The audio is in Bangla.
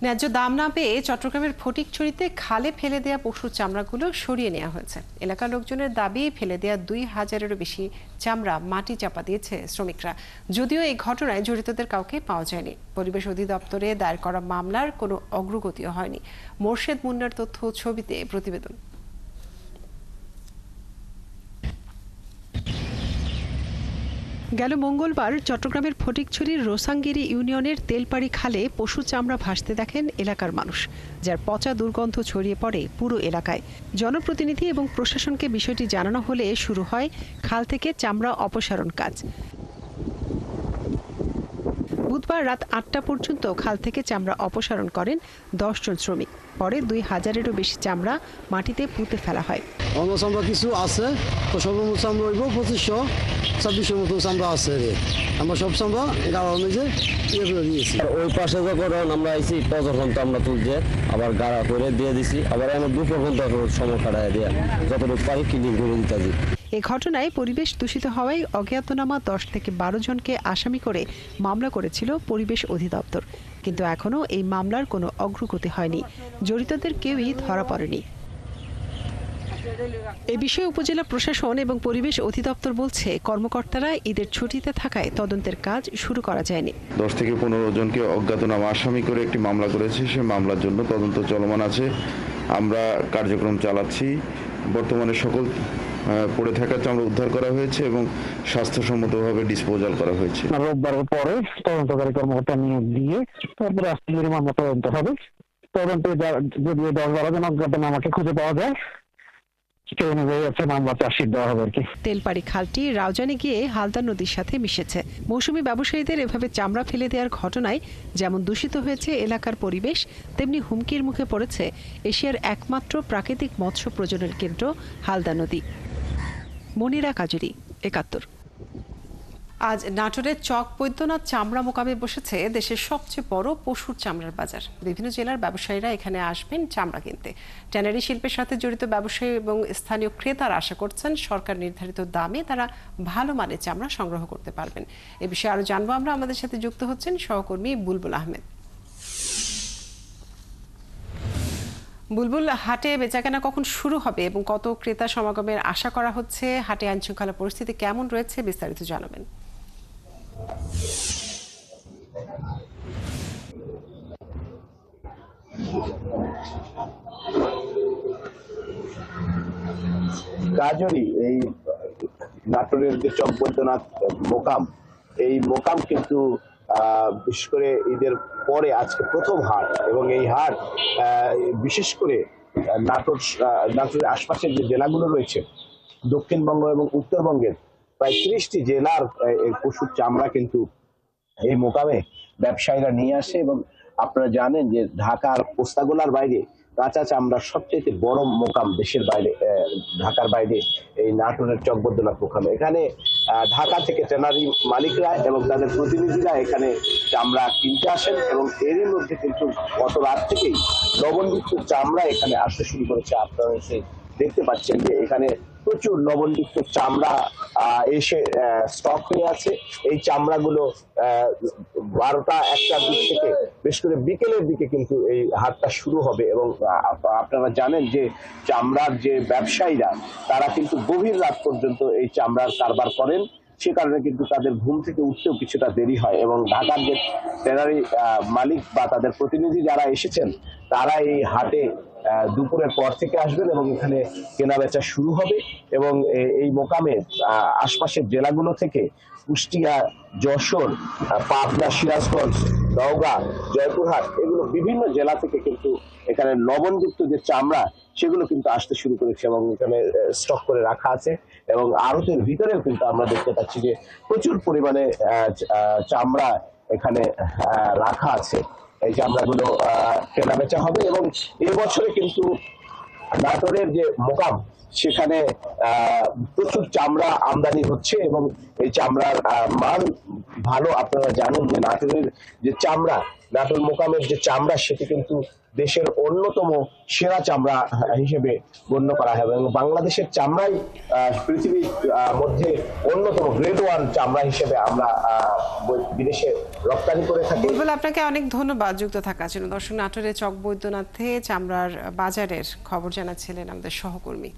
ন্যায্য দাম না পেয়ে চট্টগ্রামের ফটিকছড়িতে খালে ফেলে দেয়া পশুর চামড়াগুলো সরিয়ে নেওয়া হয়েছে। এলাকার লোকজনের দাবি, ফেলে দেয়া 2000-এরও বেশি চামড়া মাটি চাপা দিয়েছে শ্রমিকরা। যদিও এই ঘটনায় জড়িতদের কাউকে পাওয়া যায়নি। পরিবেশ অধিদপ্তরে দায়ের করা মামলার কোনো অগ্রগতিও হয়নি। মোর্শেদ মুন্নার তথ্য ছবিতে প্রতিবেদন। গেল মঙ্গলবার চট্টগ্রামের ফটিকছড়ির রোসাঙ্গিরি ইউনিয়নের তেলপাড়ি খালে পশু চামড়া ভাসতে দেখেন এলাকার মানুষ, যার পচা দুর্গন্ধ ছড়িয়ে পড়ে পুরো এলাকায়। জনপ্রতিনিধি এবং প্রশাসনকে বিষয়টি জানানো হলে শুরু হয় খাল থেকে চামড়া অপসারণ কাজ। বুধবার রাত 8টা পর্যন্ত খাল থেকে চামড়া অপসারণ করেন 10 জন শ্রমিক। পরে 2000-এরও বেশি চামড়া মাটিতে পুঁতে ফেলা হয়। অন্য চামড়া কিছু আছে, তো সর্বমোট চামড়া হইব 2500-2600 মতো চামড়া আছে। আমরা সব চামড়া গাড়া অনুযায়ী ইয়ে করে দিয়েছি। ওই পাশে যখন আমরা আইছি তখন তো আমরা তুলছে আবার গাড়া করে দিয়ে দিছি, আবার এমন দুপুর সময় কাটায় দিয়ে যতটুকু পারি ক্লিন করে দিতেছি। এ ঘটনায় পরিবেশ দূষিত হওয়ায় অজ্ঞাতনামা 10 থেকে 12 জনকে আসামি করে মামলা করেছিল পরিবেশ অধিদপ্তর, কিন্তু এখনও এই মামলার কোনো অগ্রগতি হয়নি। জড়িতদের কেউই ধরা পড়েনি। এ বিষয়ে উপজেলা প্রশাসন এবং পরিবেশ অধিদপ্তর বলছে, কর্মকর্তারা ঈদের ছুটিতে থাকায় তদন্তের কাজ শুরু করা যায়নি। 10 থেকে 15 জনকে অজ্ঞাতনামা আসামি করে একটি মামলা করেছে। সে মামলার জন্য তদন্ত চলমান আছে। আমরা কার্যক্রম চালাচ্ছি। বর্তমানে সকল পড়ে থাকা চামড়া উদ্ধার করা হয়েছে এবং স্বাস্থ্যসম্মতভাবে ডিসপোজাল করা হয়েছে। রোববারের পরে তদন্তকারী কর্মকর্তা নিয়োগ দিয়ে তারপরে আজকে মামলা তদন্ত হবে। তদন্তে যদি 10-12 জন অজ্ঞাতনামাকে খুঁজে পাওয়া যায়, তেলপাড়ি খালটি রাউজানে গিয়ে হালদা নদীর সাথে মিশেছে। মৌসুমী ব্যবসায়ীদের এভাবে চামড়া ফেলে দেওয়ার ঘটনায় যেমন দূষিত হয়েছে এলাকার পরিবেশ, তেমনি হুমকির মুখে পড়েছে এশিয়ার একমাত্র প্রাকৃতিক মৎস্য প্রজনন কেন্দ্র হালদা নদী। মনিরা কাজুরি, ৭১। আজ নাটোরের চক বৈদ্যনাথ চামড়া মোকামে বসেছে দেশের সবচেয়ে বড় পশুর চামড়ার বাজার। বিভিন্ন জেলার ব্যবসায়ীরা এখানে আসবেন চামড়া কিনতে। ট্যানারি শিল্পের সাথে জড়িত ব্যবসায়ী এবং স্থানীয় ক্রেতারা আশা করছেন সরকার নির্ধারিত দামে তারা ভালো মানের চামড়া সংগ্রহ করতে পারবেন। এ বিষয়ে আরো জানবো আমরা। আমাদের সাথে যুক্ত হচ্ছেন সহকর্মী বুলবুল আহমেদ। বুলবুল, হাটে বেচাকেনা কখন শুরু হবে এবং কত ক্রেতা সমাগমের আশা করা হচ্ছে? হাটে আইন শৃঙ্খলা পরিস্থিতি কেমন রয়েছে, বিস্তারিত জানাবেন। গাজরি এই নাটোরের যে চক বৈদ্যনাথ মোকাম, এই মোকাম কিন্তু বিশেষ করে ঈদের পরে আজকে প্রথম হাট, এবং এই হাট বিশেষ করে নাটোরের আশপাশের যে জেলাগুলো রয়েছে, দক্ষিণবঙ্গ এবং উত্তরবঙ্গের প্রায় 30টি জেলার পশুর চামড়া কিন্তু এই মোকামে ব্যবসায়ীরা নিয়ে আসে। এবং আপনারা জানেন যে ঢাকার পোস্তাগোলার বাইরে কাঁচা চামড়ার সবচেয়ে বড় মোকাম দেশের বাইরে, ঢাকার বাইরে এই নাটোরের চক বৈদ্যনাথ মোকাম। এখানে ঢাকা থেকে ট্যানারি মালিকরা এবং তাদের প্রতিনিধিরা এখানে চামড়া কিনতে আসেন, এবং এরই মধ্যে কিন্তু গত রাত থেকেই লবণযুক্ত চামড়া এখানে আসতে শুরু করেছে। আপনারা এসে দেখতে পাচ্ছেন যে এখানে প্রচুর লবণযুক্ত চামড়া এসে স্টক হয়ে আছে। এই চামড়াগুলো 12টা-1টার দিক থেকে বেশ করে বিকেলের দিকে কিন্তু এই হাটটা শুরু হবে। এবং আপনারা জানেন যে চামড়ার যে ব্যবসায়ীরা তারা কিন্তু গভীর রাত পর্যন্ত এই চামড়ার কারবার করেন, সে কারণে কিন্তু তাদের ঘুম থেকে উঠতেও কিছুটা দেরি হয়। এবং ঢাকার যে ট্যানারি মালিক বা তাদের প্রতিনিধি যারা এসেছেন, তারা এই হাটে দুপুরের পর থেকে আসবেন এবং এখানে কেনা বেচা শুরু হবে। এবং এই মোকামে আশপাশের জেলাগুলো থেকে কুষ্টিয়া, যশোর, পাবনা, সিরাজগঞ্জ, নওগাঁ, জয়পুরহাট, এগুলো বিভিন্ন জেলা থেকে কিন্তু এখানে লবণযুক্ত যে চামড়া সেগুলো কিন্তু আসতে শুরু করেছে এবং এখানে স্টক করে রাখা আছে। এবং আড়তের ভিতরেও কিন্তু আমরা দেখতে পাচ্ছি যে প্রচুর পরিমাণে চামড়া এখানে রাখা আছে। এই চামড়াগুলো কেনা বেচা হবে। এবং এবছরে কিন্তু নাটোরের যে মোকাম, সেখানে প্রচুর চামড়া আমদানি হচ্ছে এবং এই চামড়ার মান ভালো। আপনারা জানেন যে নাটোরের যে চামড়া, নাটোর মোকামের যে চামড়া, সেটি কিন্তু দেশের অন্যতম সেরা চামড়া হিসেবে গণ্য করা হয় এবং বাংলাদেশের চামড়াই পৃথিবীর মধ্যে অন্যতম গ্রেড 1 চামড়া হিসেবে আমরা বিদেশে রপ্তানি করে থাকে। বুলবুল, আপনাকে অনেক ধন্যবাদ যুক্ত থাকার জন্য। দর্শক, নাটোরের চক বৈদ্যনাথে চামড়ার বাজারের খবর জানাচ্ছিলেন আমাদের সহকর্মী।